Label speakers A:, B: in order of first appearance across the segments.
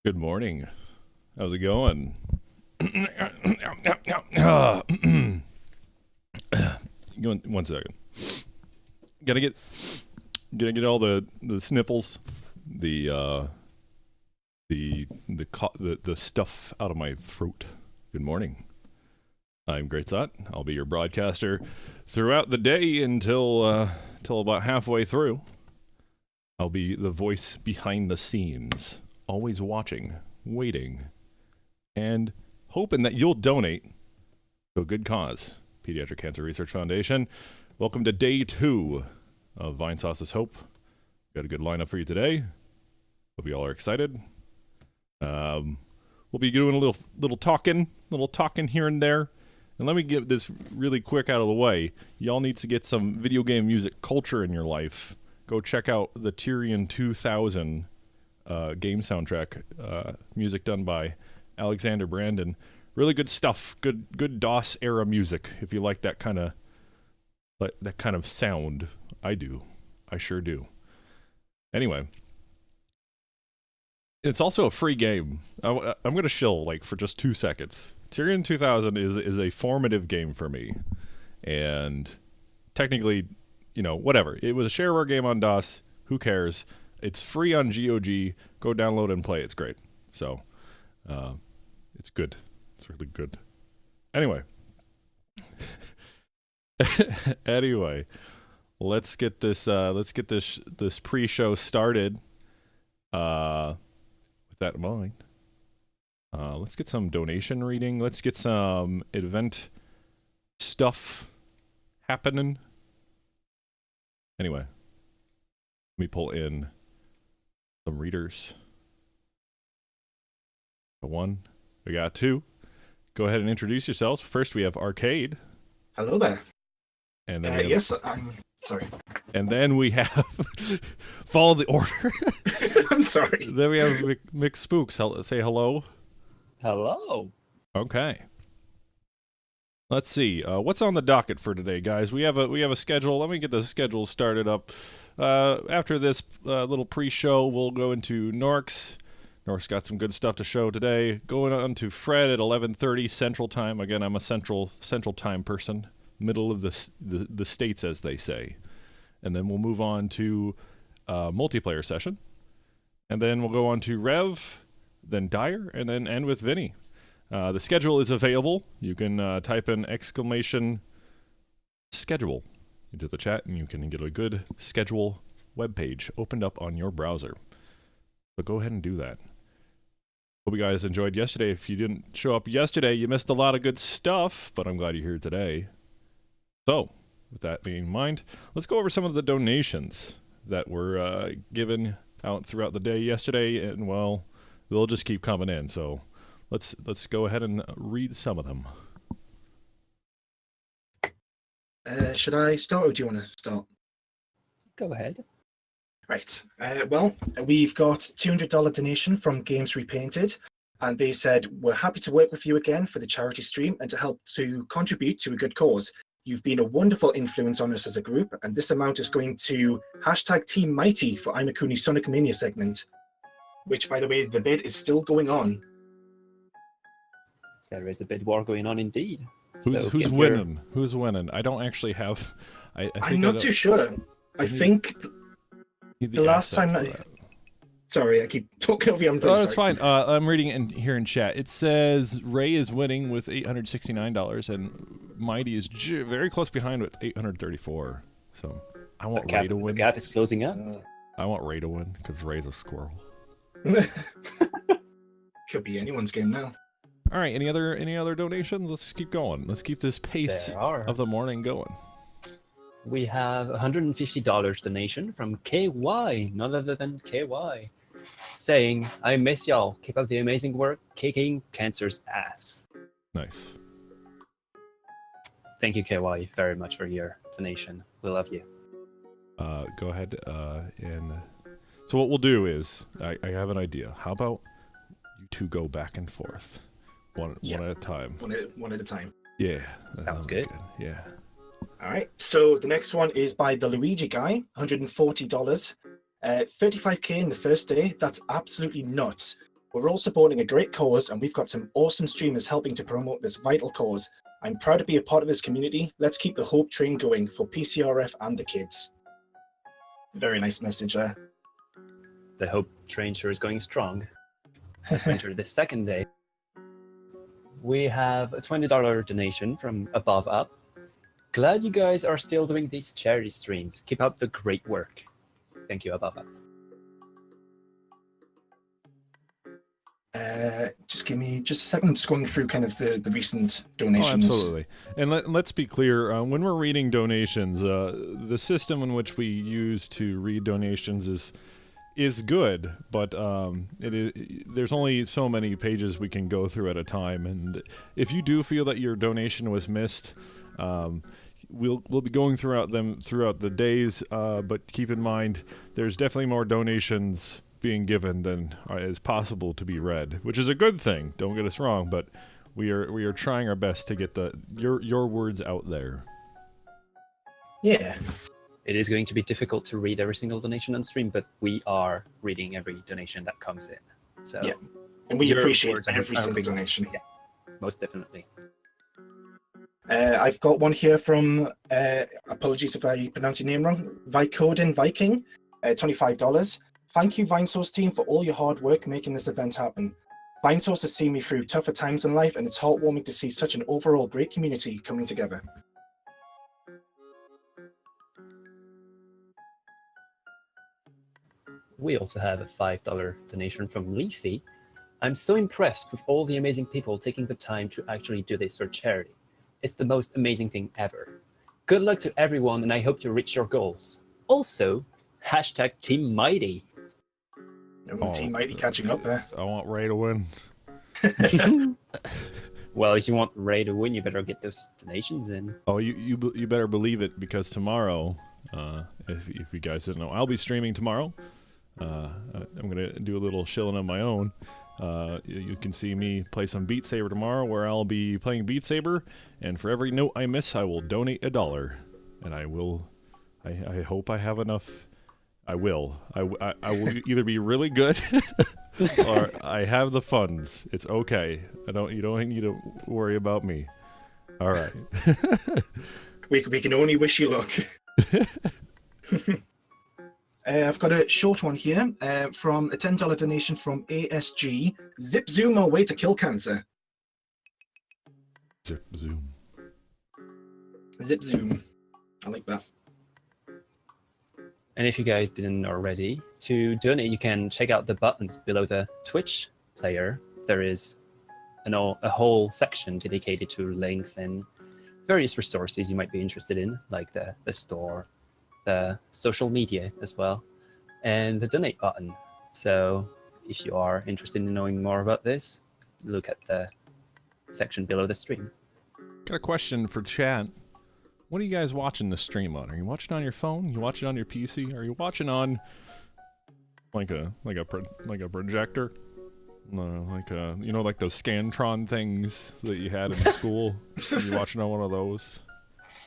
A: Good morning. How's it going? One second. Gotta get all the sniffles, the stuff out of my throat. Good morning. I'm Great Zott. I'll be your broadcaster throughout the day until about halfway through. I'll be the voice behind the scenes, always watching, waiting, and hoping that you'll donate to a good cause. Pediatric Cancer Research Foundation. Welcome to day 2 of Vinesauce's Hope. Got a good lineup for you today. Hope you all are excited. We'll be doing a little talking here and there. And let me get this really quick out of the way. Y'all need to get some video game music culture in your life. Go check out the 𝗢𝗘𝗦𝗖𝗥𝗘 game soundtrack, music done by Alexander Brandon. Really good stuff. Good DOS era music. If you like that kind of sound, I do. I sure do. Anyway, it's also a free game. I'm gonna shill for just 2 seconds. Tyrion 2000 is a formative game for me, and technically, whatever. It was a shareware game on DOS. Who cares? It's free on GOG. Go download and play. It's great. So, it's good. It's really good. Anyway. Let's get this pre-show started. With that in mind, let's get some donation reading. Let's get some event stuff happening. Anyway, let me pull in some readers. Got 1. We got 2. Go ahead and introduce yourselves. First, we have Arcade.
B: Hello there.
A: And then
B: yes, I'm sorry.
A: And then we have follow the order.
B: I'm sorry.
A: Then we have McSpooks. Say hello.
C: Hello.
A: Okay. Let's see. What's on the docket for today, guys? We have a schedule. Let me get the schedule started up. After this little pre-show, we'll go into Norks. Nork's got some good stuff to show today. Going on to Fred at 11:30 Central Time. Again, I'm a Central Time person. Middle of the states, as they say. And then we'll move on to multiplayer session. And then we'll go on to Rev, then Dyer, and then end with Vinny. The schedule is available. You can type in !schedule into the chat, and you can get a good schedule webpage opened up on your browser. So go ahead and do that. Hope you guys enjoyed yesterday. If you didn't show up yesterday, you missed a lot of good stuff, but I'm glad you're here today. So, with that being in mind, let's go over some of the donations that were given out throughout the day yesterday, and well, they'll just keep coming in. So, let's go ahead and read some of them.
B: Should I start, or do you want to start?
C: Go ahead.
B: Right. Well, we've got $200 donation from Games Repainted, and they said, "We're happy to work with you again for the charity stream and to help to contribute to a good cause. You've been a wonderful influence on us as a group, and this amount is going to #Team for 𝗖𝗥𝗘𝗦𝗖𝗥𝗑 Sonic Mania segment," which, by the way, the bid is still going on.
C: There is a bid war going on indeed.
A: Who's winning? Who's winning? I don't actually have.
B: I'm not too sure. I think the last time. Sorry, I keep talking over you.
A: Oh, that's fine. I'm reading it here in chat. It says Ray is winning with $869, and Mighty is very close behind with $834. So I want Ray to win.
C: The gap is closing up.
A: I want Ray to win because Ray's a squirrel.
B: Could be anyone's game now.
A: All right. Any other donations? Let's keep going. Let's keep this pace of the morning going.
C: We have $150 donation from KY, none other than KY, saying, "I miss y'all. Keep up the amazing work, kicking cancer's ass."
A: Nice.
C: Thank you, KY, very much for your donation. We love you.
A: Go ahead and so what we'll do is I have an idea. How about you two go back and forth, one at a time.
B: One at a time.
A: Yeah,
C: Sounds good.
A: Yeah.
B: All right. So the next one is by the Luigi guy, $140. 35k in the first day. That's absolutely nuts. We're all supporting a great cause, and we've got some awesome streamers helping to promote this vital cause. I'm proud to be a part of this community. Let's keep the hope train going for PCRF and the kids. Very nice message there.
C: The Hope train sure is going strong. As we enter the second day, we have a $20 donation from 𝗢𝗣𝗡𝗡. Glad you guys are still doing these charity streams. Keep up the great work. Thank you, 𝗢𝗡𝗡𝗡.
B: Just give me just a second. I'm just going through kind of the recent donations.
A: Oh, absolutely. And let's be clear, when we're reading donations, the system in which we use to read donations is good, but there's only so many pages we can go through at a time. And if you do feel that your donation was missed, we'll be going throughout the days, but keep in mind there's definitely more donations being given than is possible to be read, which is a good thing. Don't get us wrong, but we are trying our best to get your words out there.
B: Yeah.
C: It is going to be difficult to read every single donation on stream, but we are reading every donation that comes in. So
B: yeah, and we
C: your
B: appreciate
C: words
B: every
C: are
B: single
C: reading.
B: donation.
C: Yeah, most definitely.
B: I've got one here from, apologies if I pronounce your name wrong, Vicodin Viking, $25. Thank you, Vinesauce team, for all your hard work making this event happen. Vinesauce has seen me through tougher times in life, and it's heartwarming to see such an overall great community coming together.
C: We also have a $5 donation from Leafy. I'm so impressed with all the amazing people taking the time to actually do this for charity. It's the most amazing thing ever. Good luck to everyone, and I hope you reach your goals. Also, hashtag Team Mighty.
B: Team Mighty catching up there.
A: I want Ray to win.
C: Well, if you want Ray to win, you better get those donations in.
A: Oh, you better believe it, because tomorrow, if you guys didn't know, I'll be streaming tomorrow. I'm gonna do a little shilling of my own. You can see me play some Beat Saber tomorrow, where I'll be playing Beat Saber, and for every note I miss, I will donate $1, and I will. I hope I have enough. I will. I will either be really good, or I have the funds. It's okay. You don't need to worry about me. All right.
B: we can only wish you luck. I've got a short one here from a $10 donation from ASG. Zip zoom our way to kill cancer.
A: Zip zoom.
B: Zip zoom. I like that.
C: And if you guys didn't already, to donate, you can check out the buttons below the Twitch player. There is a whole section dedicated to links and various resources you might be interested in, like the store, the social media as well, and the donate button. So if you are interested in knowing more about this, look at the section below the stream.
A: Got a question for chat. What are you guys watching the stream on? Are you watching on your phone? You watching on your PC? Are you watching on like a projector? No, like those Scantron things that you had in school. Are you watching on one of those?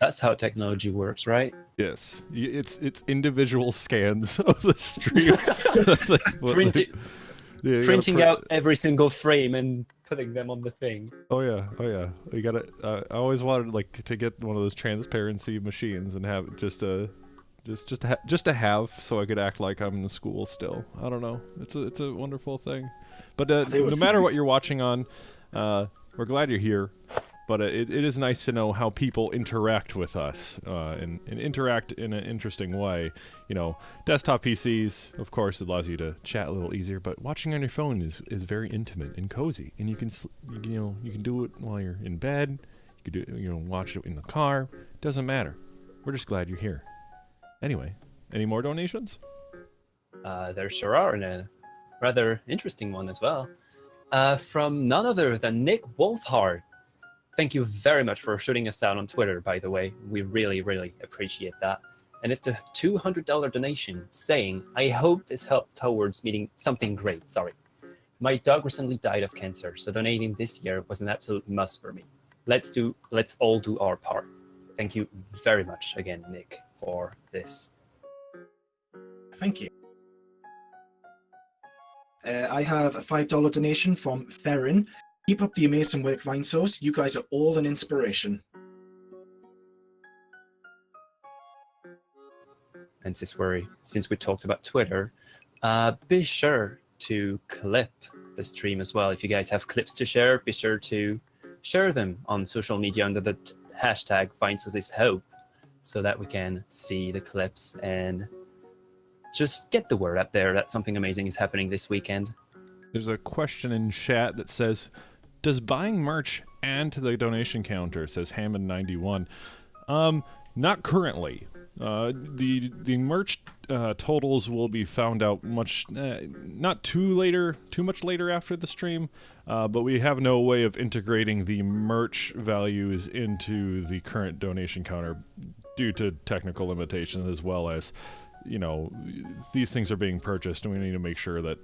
C: That's how technology works, right?
A: Yes, it's individual scans of the stream.
C: Printing out every single frame and putting them on the thing.
A: Oh yeah. You gotta. I always wanted to get one of those transparency machines and have just to have, so I could act like I'm in the school still. I don't know. It's a wonderful thing. But no matter what you're watching on, we're glad you're here. But it is nice to know how people interact with us and interact in an interesting way. Desktop PCs, of course, it allows you to chat a little easier. But watching on your phone is very intimate and cozy, and you can do it while you're in bed. You could watch it in the car. Doesn't matter. We're just glad you're here. Anyway, any more donations?
C: There sure are, and a rather interesting one as well, from none other than Nick Wolfhard. Thank you very much for shooting us out on Twitter, by the way. We really, really appreciate that. And it's a $200 donation saying, I hope this helped towards meeting something great. Sorry. My dog recently died of cancer, so donating this year was an absolute must for me. Let's all do our part. Thank you very much again, Nick, for this.
B: Thank you. I have a $5 donation from Theron. Keep up the amazing work, Vinesauce. You guys are all an inspiration.
C: And since we talked about Twitter, be sure to clip the stream as well. If you guys have clips to share, be sure to share them on social media under the hashtag #VinesauceIsHope so that we can see the clips and just get the word out there that something amazing is happening this weekend.
A: There's a question in chat that says, does buying merch add to the donation counter? Says Hammond91. Not currently. The merch totals will be found out not too much later after the stream, but we have no way of integrating the merch values into the current donation counter due to technical limitations, as well as, these things are being purchased and we need to make sure that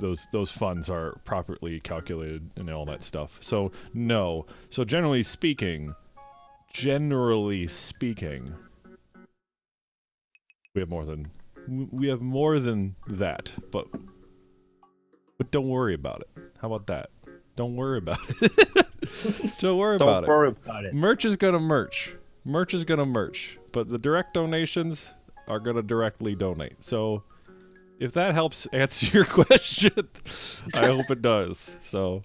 A: those funds are properly calculated and all that stuff. So no. So generally speaking, we have more than that, but don't worry about it. How about that? Don't worry about it. Don't worry about it. Merch is gonna merch. Merch is gonna merch. But the direct donations are gonna directly donate. So if that helps answer your question, I hope it does. So.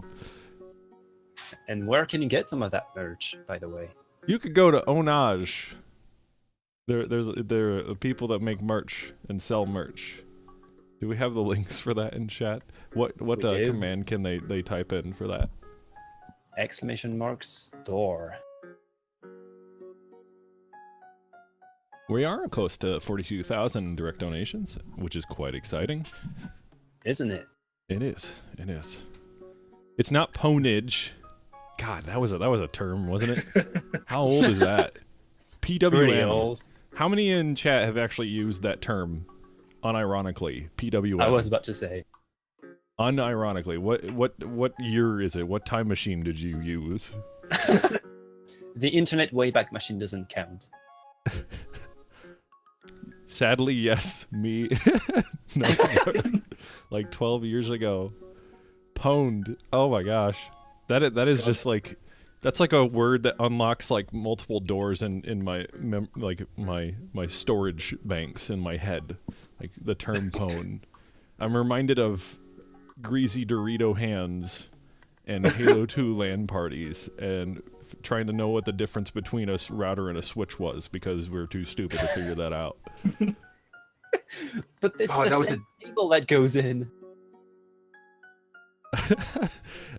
C: And where can you get some of that merch, by the way?
A: You could go to Onage. There are people that make merch and sell merch. Do we have the links for that in chat? What command can they type in for that?
C: !store.
A: We are close to 42,000 direct donations, which is quite exciting.
C: Isn't it?
A: It is. It's not ponage. God, that was a term, wasn't it? How old is that? PWM.
C: Pretty old.
A: How many in chat have actually used that term unironically? PWM.
C: I was about to say.
A: Unironically. What year is it? What time machine did you use?
C: The Internet Wayback Machine doesn't count.
A: Sadly, yes. Me. No, like 12 years ago. Pwned. Oh my gosh. That is just like... That's like a word that unlocks like multiple doors in my my storage banks in my head, like the term pwn. I'm reminded of greasy Dorito hands and Halo 2 LAN parties and trying to know what the difference between a router and a switch was because we were too stupid to figure that out.
C: But it's the same cable that goes in.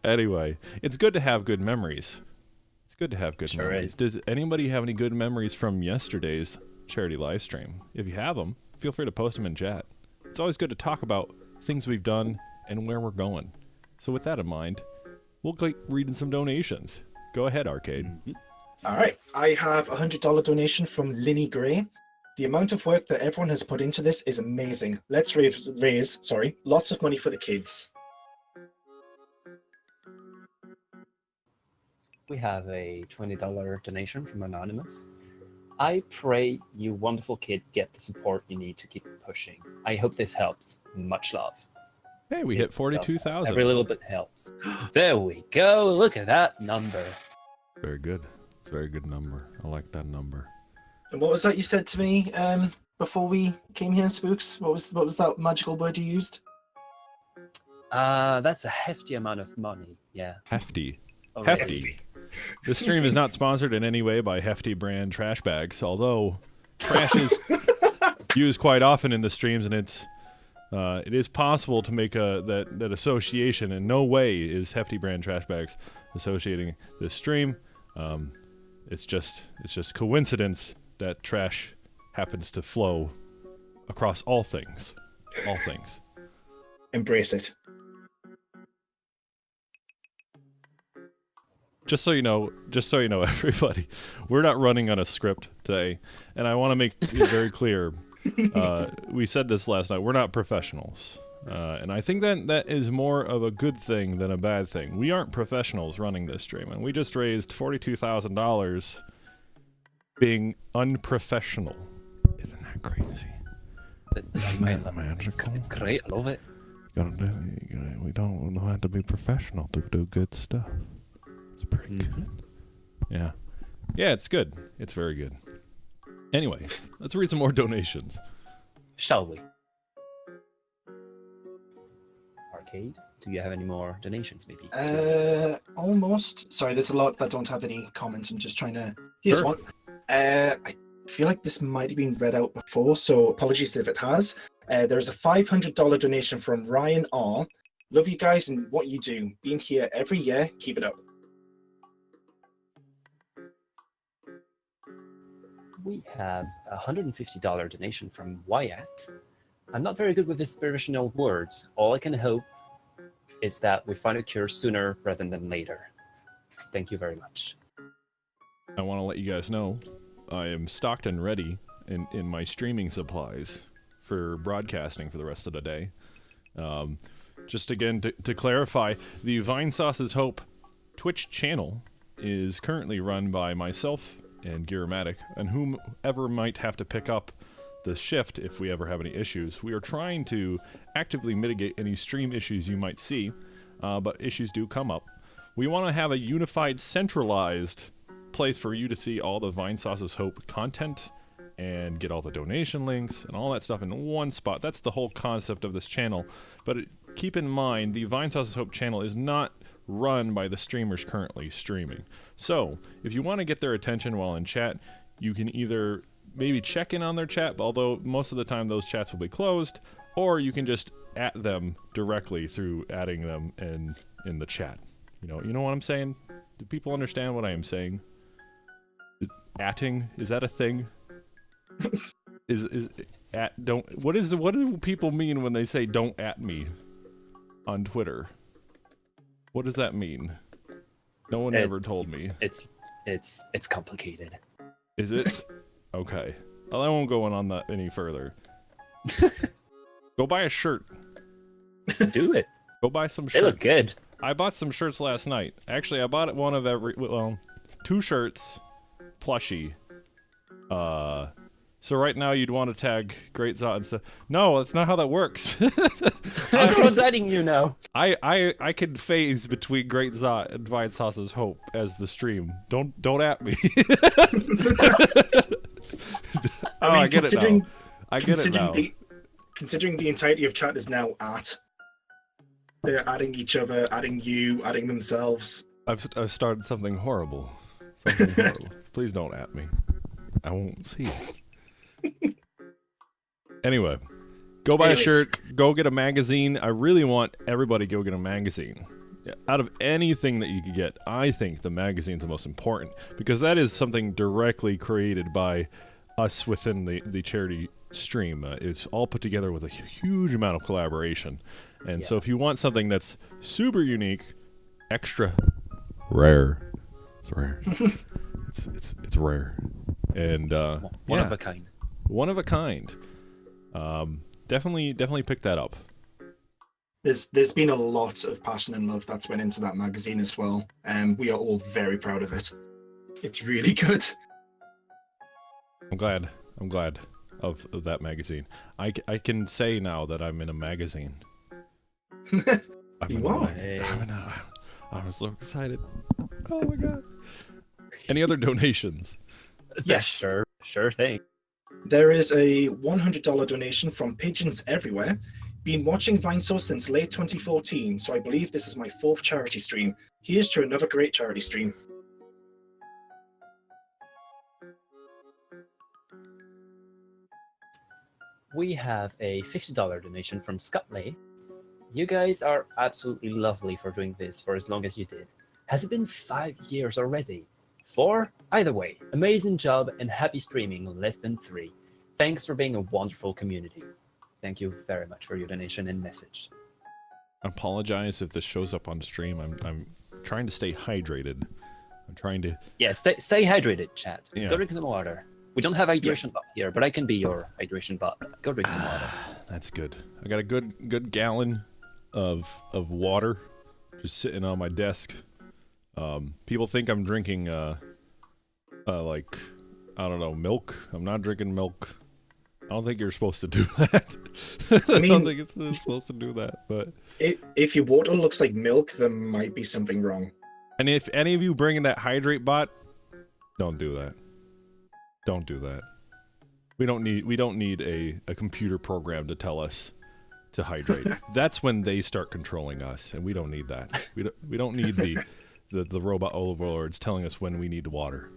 A: Anyway, it's good to have good memories. Good to have good memories. Does anybody have any good memories from yesterday's charity live stream? If you have them, feel free to post them in chat. It's always good to talk about things we've done and where we're going. So with that in mind, we'll get reading some donations. Go ahead, Arcade.
B: All right. I have a $100 donation from Linny Gray. The amount of work that everyone has put into this is amazing. Let's raise lots of money for the kids.
C: We have a $20 donation from Anonymous. I pray you wonderful kid get the support you need to keep pushing. I hope this helps. Much love.
A: Hey, we hit 42,000.
C: Every little bit helps. There we go. Look at that number.
A: Very good. It's a very good number. I like that number.
B: And what was that you said to me before we came here, Spooks? What was that magical word you used?
C: That's a hefty amount of money. Yeah.
A: Hefty.
C: Oh,
A: Hefty. This stream is not sponsored in any way by Hefty brand trash bags, although trash is used quite often in the streams, and it is possible to make that association. In no way is Hefty brand trash bags associating this stream. It's just coincidence that trash happens to flow across all things. All things.
B: Embrace it.
A: Just so you know, everybody, we're not running on a script today, and I want to make it very clear. We said this last night. We're not professionals, and I think that is more of a good thing than a bad thing. We aren't professionals running this stream, and we just raised $42,000 being unprofessional. Isn't that crazy?
C: It's great. I love it.
A: We don't have to be professional to do good stuff. It's pretty good. Yeah. Yeah, it's good. It's very good. Anyway, let's read some more donations.
C: Shall we? Arcade, do you have any more donations, maybe?
B: Almost. Sorry, there's a lot that don't have any comments. I'm just trying to... Here's
A: Sure.
B: one. I feel like this might have been read out before, so apologies if it has. There's a $500 donation from Ryan R. Love you guys and what you do. Being here every year. Keep it up.
C: We have a $150 donation from Wyatt. I'm not very good with inspirational words. All I can hope is that we find a cure sooner rather than later. Thank you very much.
A: I want to let you guys know I am stocked and ready in my streaming supplies for broadcasting for the rest of the day. Just again, to clarify, the Vinesauce's Hope Twitch channel is currently run by myself and Gearomatic, and whomever might have to pick up the shift if we ever have any issues. We are trying to actively mitigate any stream issues you might see, but issues do come up. We want to have a unified, centralized place for you to see all the Vinesauce's Hope content and get all the donation links and all that stuff in one spot. That's the whole concept of this channel. But keep in mind, the Vinesauce's Hope channel is not run by the streamers currently streaming. So, if you want to get their attention while in chat, you can either maybe check in on their chat, although most of the time those chats will be closed, or you can just at them directly through adding them in the chat. You know what I'm saying? Do people understand what I am saying? Atting, is that a thing? What do people mean when they say don't at me on Twitter? What does that mean? No one ever told me.
C: It's complicated.
A: Is it? Okay. Well, I won't go on that any further. Go buy a shirt.
C: Do it.
A: Go buy some shirts.
C: They look good.
A: I bought some shirts last night. Actually, I bought one of every, well, 2 shirts, plushie. So right now you'd want to tag Great Zott and stuff. No, that's not how that works.
C: Everyone's adding you now.
A: I can phase between Great Zott and Vinesauce's Hope as the stream. Don't at me. I get it now. I get it now.
B: Considering the entirety of chat is now at, they're adding each other, adding you, adding themselves.
A: I've started something horrible. Something horrible. Please don't at me. I won't see it. Anyway, go buy a shirt. Go get a magazine. I really want everybody to go get a magazine. Out of anything that you could get, I think the magazine's the most important, because that is something directly created by us within the charity stream. It's all put together with a huge amount of collaboration. And so if you want something that's super unique, extra rare, it's rare. it's rare. And
C: one of a kind.
B: One of a kind.
A: Definitely pick that up.
B: There's been a lot of passion and love that's went into that magazine as well, and we are all very proud of it. It's really good.
A: I'm glad of that magazine. I can say now that I'm in a magazine.
B: You are.
A: I'm so excited. Oh my god. Any other donations?
B: Yes.
C: Sure thing.
B: There is a $100 donation from Pigeons Everywhere. Been watching Vinesauce since late 2014, so I believe this is my 4th charity stream. Here's to another great charity stream.
C: We have a $50 donation from 𝗬𝗘𝗦𝗧𝗜𝗢. You guys are absolutely lovely for doing this for as long as you did. Has it been 5 years already? 4? Either way, amazing job and happy streaming in less than 3. Thanks for being a wonderful community. Thank you very much for your donation and message.
A: I apologize if this shows up on stream. I'm trying to stay hydrated. I'm trying to...
C: Yeah, stay hydrated, chat.
A: Yeah.
C: Go drink some water. We don't have hydration bot here, but I can be your hydration bot. Go drink some water.
A: That's good. I got a good gallon of water just sitting on my desk. People think I'm drinking like, I don't know, milk. I'm not drinking milk. I don't think you're supposed to do that.
B: I
A: I
B: mean,
A: don't think it's supposed to do that. But
B: if your water looks like milk, there might be something wrong.
A: and if any of you bring in that hydrate bot, don't do that. Don't do that. We don't need a computer program to tell us to hydrate. That's when they start controlling us, and we don't need that. We don't need the robot overlords telling us when we need water.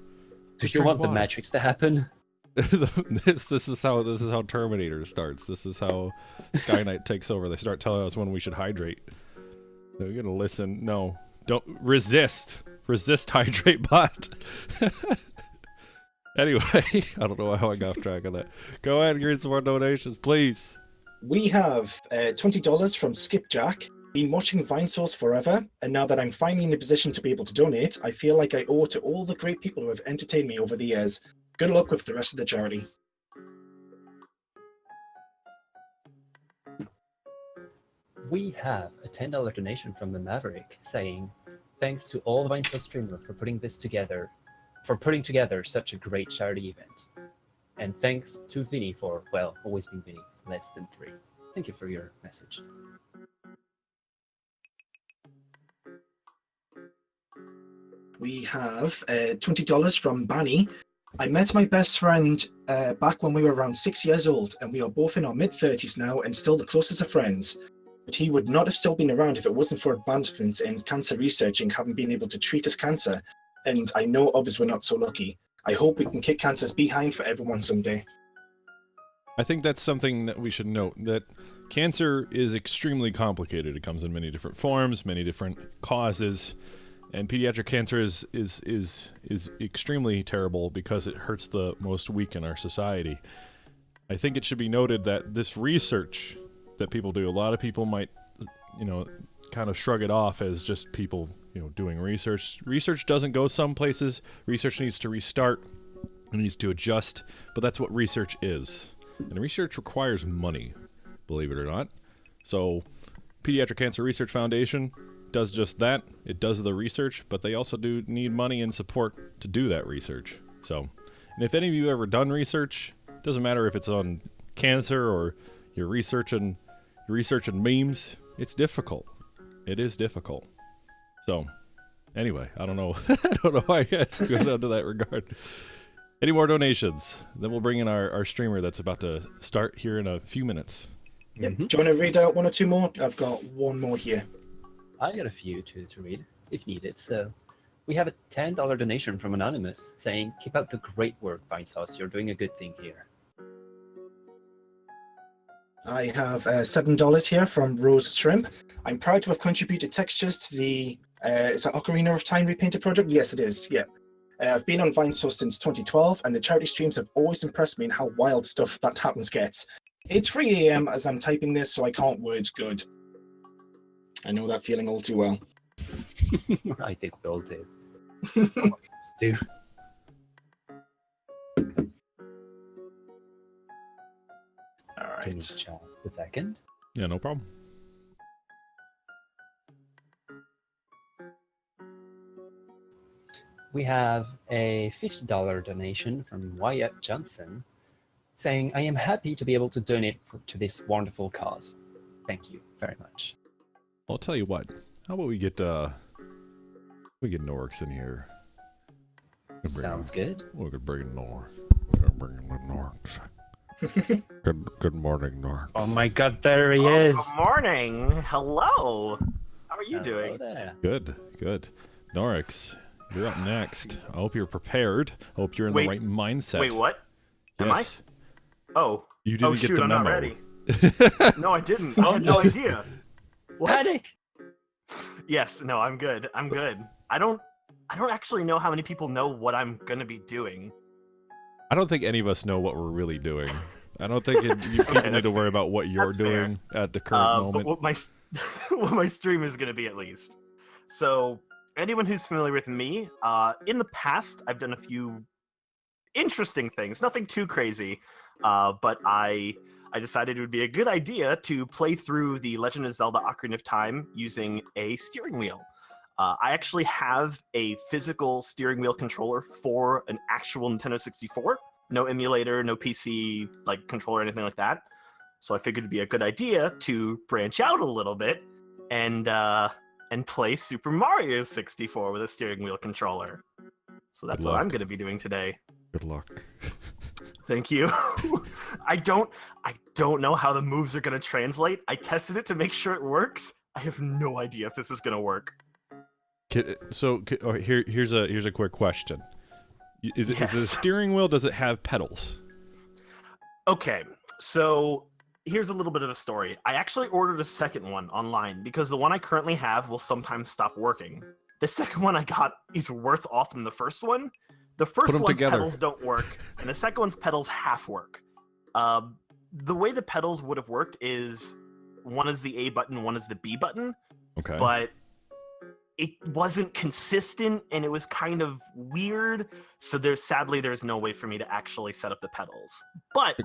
C: Do you want the Matrix to happen?
A: this is how Terminator starts. This is how Skynet takes over. They start telling us when we should hydrate. So you're gonna listen. No, don't resist hydrate bot. Anyway, I don't know how I got off track of that. Go ahead and give some more donations, please.
B: We have $20 from Skipjack. Been watching Vinesauce forever, and now that I'm finally in a position to be able to donate, I feel like I owe it to all the great people who have entertained me over the years. Good luck with the rest of the charity.
C: We have a $10 donation from the Maverick saying, thanks to all the Vinesauce streamers for putting together such a great charity event. And thanks to Vinny for, well, always being Vinny, less than 3. Thank you for your message.
B: We have $20 from Banny. I met my best friend back when we were around 6 years old, and we are both in our mid-30s now and still the closest of friends. But he would not have still been around if it wasn't for advancements in cancer researching having been able to treat his cancer. And I know others were not so lucky. I hope we can kick cancer's behind for everyone someday.
A: I think that's something that we should note, that cancer is extremely complicated. It comes in many different forms, many different causes, and pediatric cancer is extremely terrible because it hurts the most weak in our society. I think it should be noted that this research that people do, a lot of people might, kind of shrug it off as just people, doing research. Research doesn't go some places. Research needs to restart. It needs to adjust. But that's what research is. And research requires money, believe it or not. So, Pediatric Cancer Research Foundation does just that. It does the research, but they also do need money and support to do that research. So, and if any of you ever done research, doesn't matter if it's on cancer or you're researching memes, it's difficult. It is difficult. So, anyway, I don't know. I don't know why I got to go down to that regard. Any more donations? Then we'll bring in our streamer that's about to start here in a few minutes.
B: Yep. Do you want to read out 1 or 2 more? I've got 1 more here.
C: I got a few to read, if needed. So, we have a $10 donation from Anonymous saying, keep up the great work, Vinesauce. You're doing a good thing here.
B: I have $7 here from Rose Shrimp. I'm proud to have contributed textures to the is that Ocarina of Time repainted project? Yes, it is. Yeah. I've been on Vinesauce since 2012, and the charity streams have always impressed me in how wild stuff that happens gets. It's 3 a.m. as I'm typing this, so I can't words good. I know that feeling all too well.
C: I think we all do. Almost do.
B: All
C: Can you
B: right.
C: just a second?
A: Yeah, no problem.
C: We have a $50 donation from Wyatt Johnson saying, I am happy to be able to donate to this wonderful cause. Thank you very much.
A: I'll tell you what. How about we get Norix in here?
C: Sounds good.
A: We could bring in Norix. We're gonna bring in Norix. Good morning, Norix.
C: Oh my god, there he is.
D: Good morning. Hello. How are you
C: Hello
D: doing?
C: there.
A: Good. Norix, you're up next. I hope you're prepared. I hope you're in the right mindset.
D: Wait, what?
A: Yes.
D: Am I? Oh.
A: You didn't get
D: shoot,
A: the
D: I'm
A: memo.
D: not ready. No, I didn't. I had no idea. What?
C: Panic!
D: Yes, no, I'm good. I'm good. I don't actually know how many people know what I'm gonna be doing.
A: I don't think any of us know what we're really doing. I don't think you people need
D: that's
A: to worry
D: fair.
A: about what you're
D: That's
A: doing at the current
D: But
A: moment.
D: what my stream is gonna be at least. So anyone who's familiar with me, in the past I've done a few interesting things, nothing too crazy, but I decided it would be a good idea to play through the Legend of Zelda: Ocarina of Time using a steering wheel. I actually have a physical steering wheel controller for an actual Nintendo 64, no emulator, no PC like controller, anything like that. So I figured it'd be a good idea to branch out a little bit and play Super Mario 64 with a steering wheel controller. So that's what I'm going to be doing today.
A: Good luck.
D: Thank you. I don't know how the moves are going to translate. I tested it to make sure it works. I have no idea if this is going to work.
A: So here's a quick question. Is it a steering wheel? Does it have pedals?
D: Okay, so here's a little bit of a story. I actually ordered a second one online because the one I currently have will sometimes stop working. The second one I got is worse off than the first one. The first one's pedals don't work, and the second one's pedals half work. The way the pedals would have worked is one is the A button, one is the B button.
A: Okay.
D: But it wasn't consistent, and it was kind of weird. So sadly, there's no way for me to actually set up the pedals. But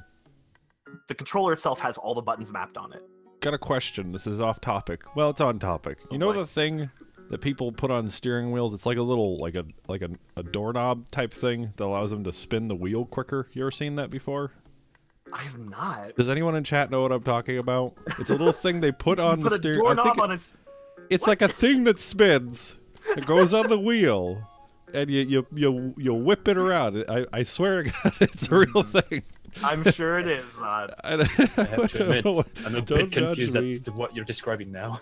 D: the controller itself has all the buttons mapped on it.
A: Got a question. This is off topic. Well, it's on topic. You know the thing that people put on steering wheels? It's like a little, like a doorknob type thing that allows them to spin the wheel quicker. You ever seen that before?
D: I have not.
A: Does anyone in chat know what I'm talking about? It's a little thing they put on the steering wheel. It's like a thing that spins. It goes on the wheel, and you whip it around. I swear to God, it's a real thing.
D: I'm sure it is.
C: I have to admit, I'm a bit confused as to what you're describing now.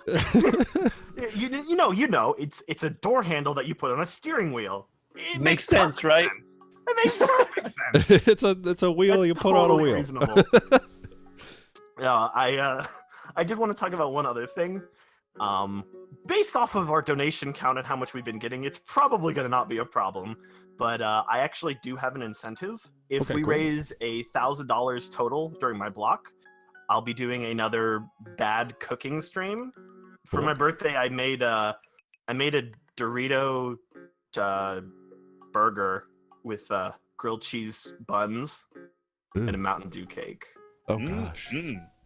D: you know, it's a door handle that you put on a steering wheel. It makes
C: sense, right?
D: Sense. It makes perfect sense.
A: it's a wheel you put on a wheel.
D: Reasonable. I did want to talk about one other thing. Based off of our donation count and how much we've been getting, it's probably going to not be a problem. But I actually do have an incentive. If we raise $1,000 total during my block, I'll be doing another bad cooking stream. For my birthday, I made a Dorito burger with grilled cheese buns and a Mountain Dew cake.
A: Oh gosh.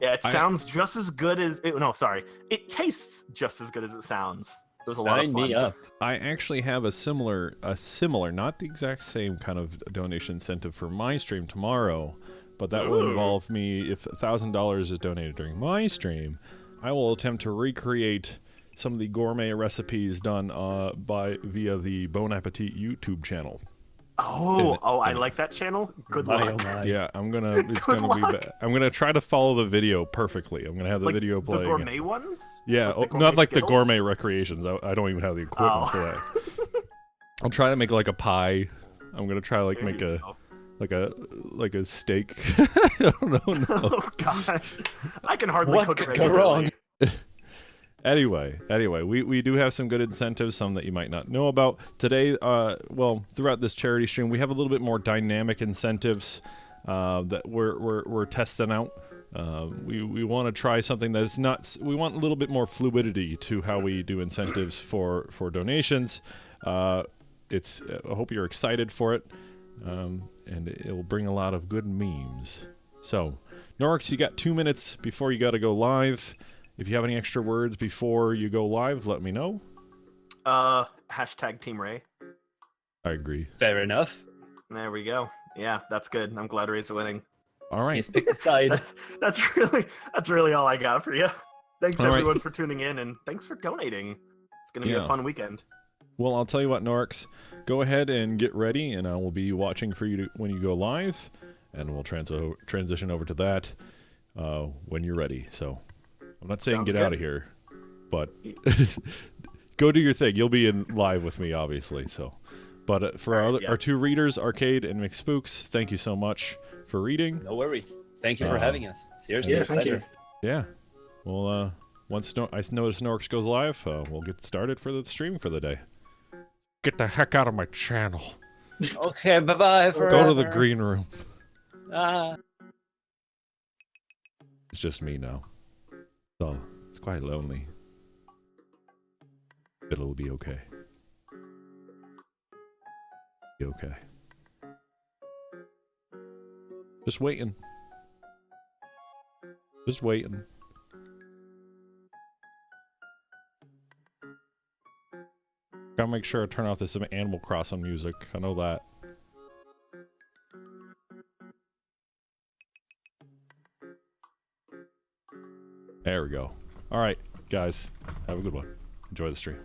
D: Yeah, it sounds just as good as it tastes just as good as it sounds. There's a lot of fun.
C: Sign me up.
A: I actually have a similar, not the exact same kind of donation incentive for my stream tomorrow, but that will involve me, if $1,000 is donated during my stream, I will attempt to recreate some of the gourmet recipes done via the 𝗍𝗣𝗡𝗡 YouTube channel.
D: I like that channel. Good luck.
A: Yeah, I'm gonna try to follow the video perfectly. I'm gonna have the video playing.
D: The gourmet ones?
A: Yeah, not like the gourmet recreations. I don't even have the equipment for that. I'll try to make like a pie. I'm gonna try make a steak. I don't know.
D: Oh gosh, I can hardly cook.
C: What could go wrong?
A: Anyway, we do have some good incentives, some that you might not know about. Today, throughout this charity stream, we have a little bit more dynamic incentives that we're testing out. We want to try something that is not. We want a little bit more fluidity to how we do incentives for donations. I hope you're excited for it, and it will bring a lot of good memes. So, Norix, you got 2 minutes before you got to go live. If you have any extra words before you go live, let me know.
D: Hashtag Team Ray.
A: I agree.
C: Fair enough.
D: There we go. Yeah, that's good. I'm glad Ray's winning.
A: All right.
C: He's picked a side.
D: That's really all I got for you. Thanks everyone for tuning in, and thanks for donating. It's gonna be a fun weekend.
A: Well, I'll tell you what, Norix. Go ahead and get ready, and I will be watching for you when you go live, and we'll transition over to that when you're ready. So. I'm not saying get out of here, but go do your thing. You'll be in live with me, obviously. So, but for our two readers, Arcade and McSpooks, thank you so much for reading.
C: No worries. Thank you for having us. Seriously,
B: thank you.
A: Yeah. Well, once I notice Norix goes live, we'll get started for the stream for the day. Get the heck out of my channel.
C: Okay, bye-bye forever.
A: Go to the green room. It's just me now. So, it's quite lonely. It'll be okay. Be okay. Just waiting. Just waiting. Gotta make sure I turn off this Animal Crossing music. I know that. There we go. All right, guys, have a good one. Enjoy the stream.